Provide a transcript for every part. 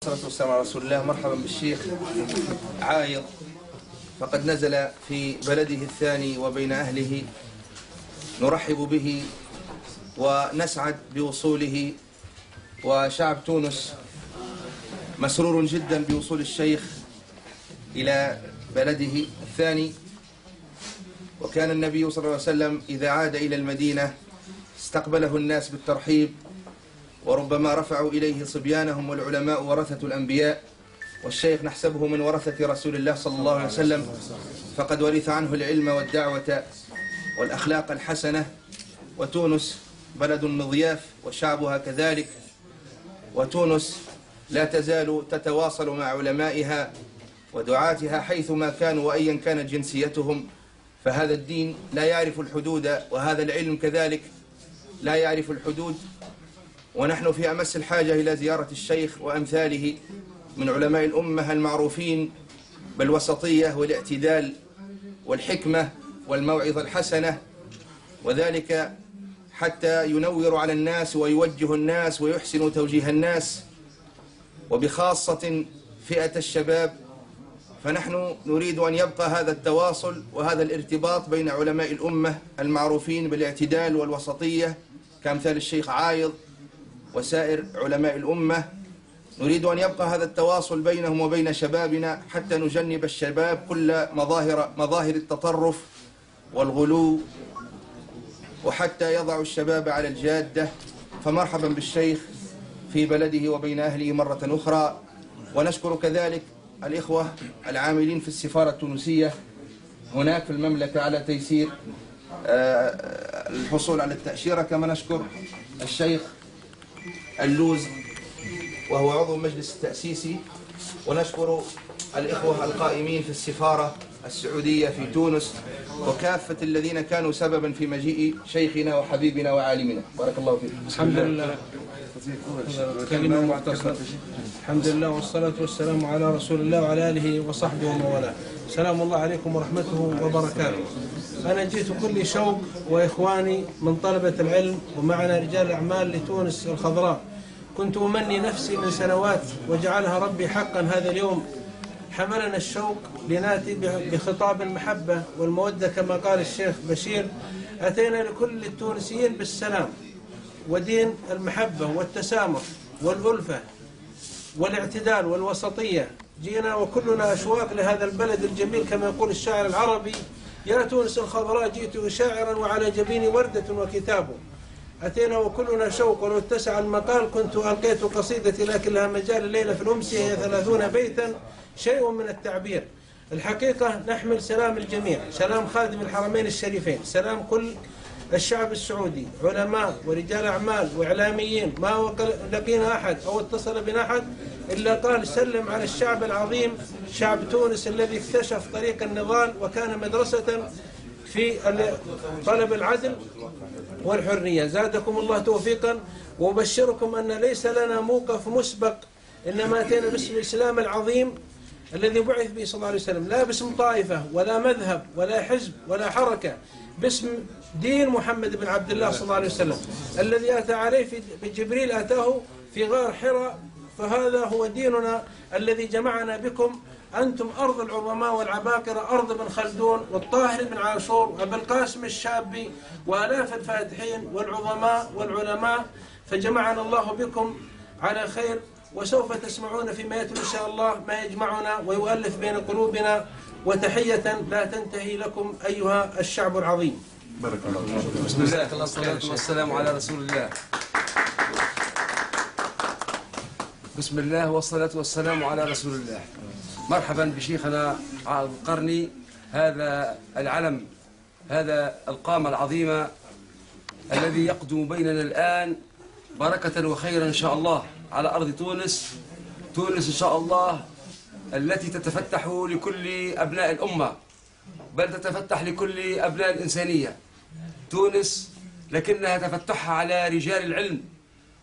والصلاة والسلام على رسول الله. مرحبا بالشيخ عايض، فقد نزل في بلده الثاني وبين أهله. نرحب به ونسعد بوصوله، وشعب تونس مسرور جدا بوصول الشيخ إلى بلده الثاني. وكان النبي صلى الله عليه وسلم إذا عاد إلى المدينة استقبله الناس بالترحيب، وربما رفعوا إليه صبيانهم، والعلماء ورثة الأنبياء، والشيخ نحسبه من ورثة رسول الله صلى الله عليه وسلم، فقد ورث عنه العلم والدعوة والأخلاق الحسنة. وتونس بلد مضياف وشعبها كذلك، وتونس لا تزال تتواصل مع علمائها ودعاتها حيثما كانوا وأيا كانت جنسيتهم، فهذا الدين لا يعرف الحدود، وهذا العلم كذلك لا يعرف الحدود. ونحن في أمس الحاجة إلى زيارة الشيخ وأمثاله من علماء الأمة المعروفين بالوسطية والاعتدال والحكمة والموعظة الحسنة، وذلك حتى ينور على الناس ويوجه الناس ويحسن توجيه الناس، وبخاصة فئة الشباب. فنحن نريد أن يبقى هذا التواصل وهذا الارتباط بين علماء الأمة المعروفين بالاعتدال والوسطية كأمثال الشيخ عايض وسائر علماء الأمة. نريد أن يبقى هذا التواصل بينهم وبين شبابنا حتى نجنب الشباب كل مظاهر التطرف والغلو، وحتى يضع الشباب على الجادة. فمرحبا بالشيخ في بلده وبين أهله مرة أخرى. ونشكر كذلك الإخوة العاملين في السفارة التونسية هناك في المملكة على تيسير الحصول على التأشيرة، كما نشكر الشيخ اللوز وهو عضو المجلس التأسيسي، ونشكر الإخوة القائمين في السفارة السعودية في تونس وكافة الذين كانوا سببا في مجيء شيخنا وحبيبنا وعالمنا. بارك الله فيكم. الحمد لله. كلمة مختصرة. الحمد لله والصلاة والسلام على رسول الله وعلى آله وصحبه ومن والاه. سلام الله عليكم ورحمته وبركاته. أنا جئت كل شوق وإخواني من طلبة العلم ومعنا رجال الأعمال لتونس الخضراء. كنت أمني نفسي من سنوات وجعلها ربي حقا هذا اليوم. حملنا الشوق لناتي بخطاب المحبة والمودة كما قال الشيخ بشير. أتينا لكل التونسيين بالسلام ودين المحبة والتسامح والألفة والاعتدال والوسطية. جينا وكلنا أشواق لهذا البلد الجميل كما يقول الشاعر العربي: يا تونس الخضراء جئت شاعرا وعلى جبيني وردة وكتاب. أتينا وكلنا شوق، ولو اتسع المقال كنت ألقيت قصيدتي، لكن لها مجال الليلة في الأمسية هي 30 بيتا، شيء من التعبير. الحقيقة نحمل سلام الجميع، سلام خادم الحرمين الشريفين، سلام كل الشعب السعودي، علماء ورجال أعمال وإعلاميين. ما لقينا أحد أو اتصل بنا أحد إلا قال سلم على الشعب العظيم، شعب تونس الذي اكتشف طريق النضال وكان مدرسة في طلب العدل والحرية. زادكم الله توفيقا، وأبشركم أن ليس لنا موقف مسبق، إنما أتينا باسم الإسلام العظيم الذي بعث به صلى الله عليه وسلم، لا باسم طائفة ولا مذهب ولا حزب ولا حركة، باسم دين محمد بن عبد الله صلى الله عليه وسلم الذي أتى عليه في جبريل، أتاه في غار حراء. فهذا هو ديننا الذي جمعنا بكم. أنتم أرض العظماء والعباقرة، أرض ابن خلدون والطاهر بن عاشور وأبي القاسم الشابي وآلاف الفاتحين والعظماء والعلماء، فجمعنا الله بكم على خير. وسوف تسمعون فيما يتلو إن شاء الله ما يجمعنا ويؤلف بين قلوبنا. وتحية لا تنتهي لكم أيها الشعب العظيم. بارك الله فيك. بسم الله والصلاة والسلام على رسول الله. بسم الله والصلاة والسلام على رسول الله. مرحبا بشيخنا القرني، هذا العلم، هذا القامة العظيمة الذي يقدم بيننا الآن بركة وخيرا إن شاء الله على أرض تونس. تونس إن شاء الله التي تتفتح لكل أبناء الأمة، بل تتفتح لكل أبناء الإنسانية. تونس لكنها تفتحها على رجال العلم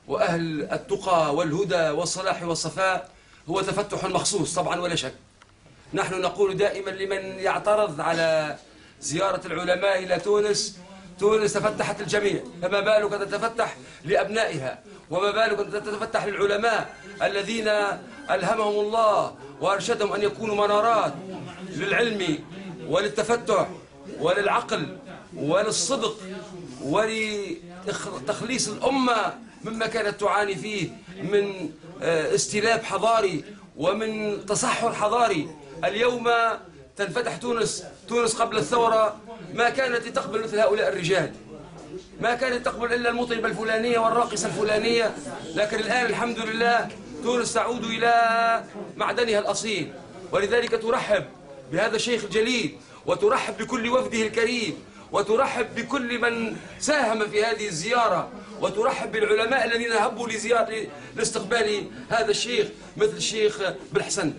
وأهل التقى والهدى والصلاح والصفاء، هو تفتح مخصوص طبعا ولا شك. نحن نقول دائما لمن يعترض على زيارة العلماء إلى تونس: تونس تفتحت الجميع، فما بالك أن تتفتح لأبنائها، وما بالك أن تتفتح للعلماء الذين ألهمهم الله وأرشدهم أن يكونوا منارات للعلم وللتفتح وللعقل وللصدق ولتخليص الأمة مما كانت تعاني فيه من استلاب حضاري ومن تصحر حضاري. اليوم تنفتح تونس. تونس قبل الثورة ما كانت تقبل مثل هؤلاء الرجال، ما كانت تقبل إلا المطربة الفلانية والراقصة الفلانية، لكن الآن الحمد لله تونس تعود إلى معدنها الأصيل. ولذلك ترحب بهذا الشيخ الجليل، وترحب بكل وفده الكريم، وترحب بكل من ساهم في هذه الزيارة، وترحب بالعلماء الذين هبوا لاستقبال هذا الشيخ مثل الشيخ بالحسن.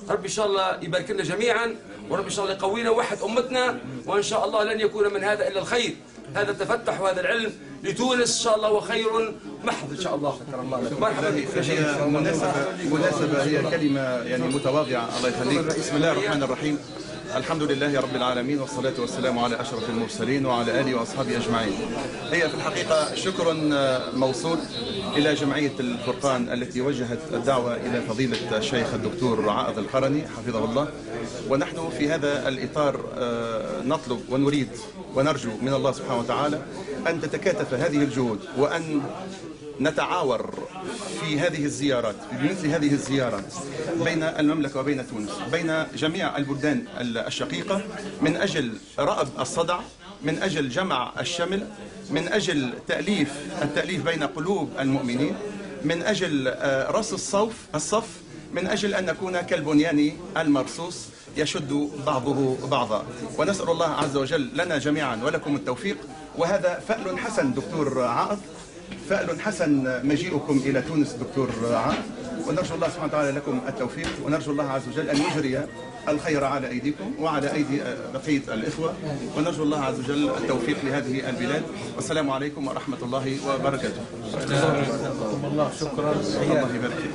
رب إن شاء الله يبارك لنا جميعا، ورب إن شاء الله يقوينا ووحد أمتنا، وإن شاء الله لن يكون من هذا إلا الخير. هذا التفتح وهذا العلم لتونس إن شاء الله هو خير محض إن شاء الله. مرحبا بك. هي مناسبة هي كلمة يعني متواضعة. الله يخليك. بسم الله الرحمن الرحيم. الحمد لله رب العالمين، والصلاة والسلام على أشرف المرسلين وعلى آله وأصحابه أجمعين. هي في الحقيقة شكر موصول إلى جمعية الفرقان التي وجهت الدعوة إلى فضيلة الشيخ الدكتور عائض القرني حفظه الله، ونحن في هذا الإطار نطلب ونريد ونرجو من الله سبحانه وتعالى أن تتكاتف هذه الجهود، وأن نتعاور في هذه الزيارات، بمثل هذه الزيارات بين المملكة وبين تونس، بين جميع البلدان الشقيقة، من أجل رأب الصدع، من أجل جمع الشمل، من أجل التأليف بين قلوب المؤمنين، من أجل رص الصف، من أجل أن نكون كالبنيان المرصوص يشد بعضه بعضا. ونسأل الله عز وجل لنا جميعا ولكم التوفيق. وهذا فأل حسن دكتور عائض، فأل حسن مجيئكم إلى تونس دكتور عائض، ونرجو الله سبحانه وتعالى لكم التوفيق، ونرجو الله عز وجل أن يجري الخير على أيديكم وعلى أيدي بقية الإخوة، ونرجو الله عز وجل التوفيق لهذه البلاد. والسلام عليكم ورحمة الله وبركاته. الله شكرا. الله يبارك فيك.